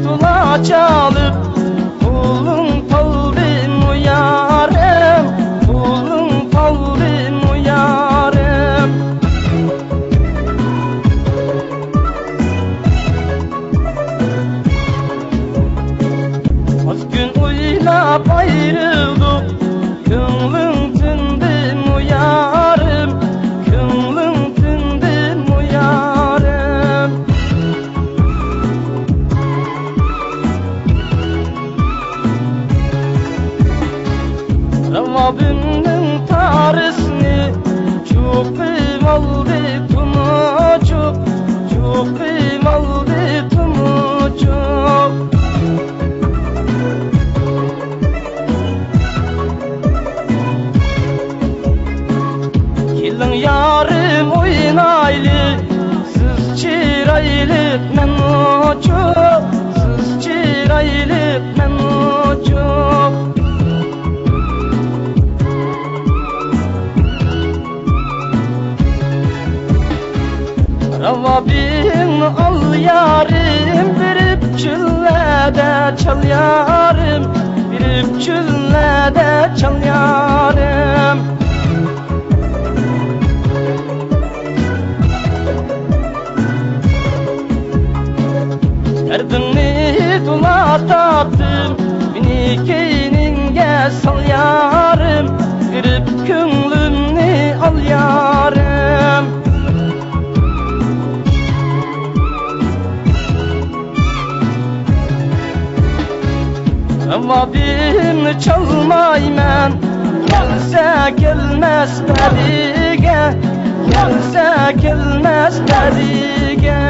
tula çalıp kulun kalbim uyarım, kulun kalbim uyarım. Az gün oylap ayrıldık, könlüm tündim uyarım, könlüm tündim uyarım. Ravabimnin tarısını çok kıymaldı tumucuk, çok kıymaldı tumucuk. Kilin yarım oynaylı, siz çiraylık men ucuk, siz çiraylık men ucuk. Ravabin al yarim, birip çüllede çal yarim, birip çüllede çal yarim. Derdini dula taptım, beni keyninge sal yarim, birip könlümni al yarim. Ravabim çalmayman, gelse gelmez berige, gelse gelmez berige.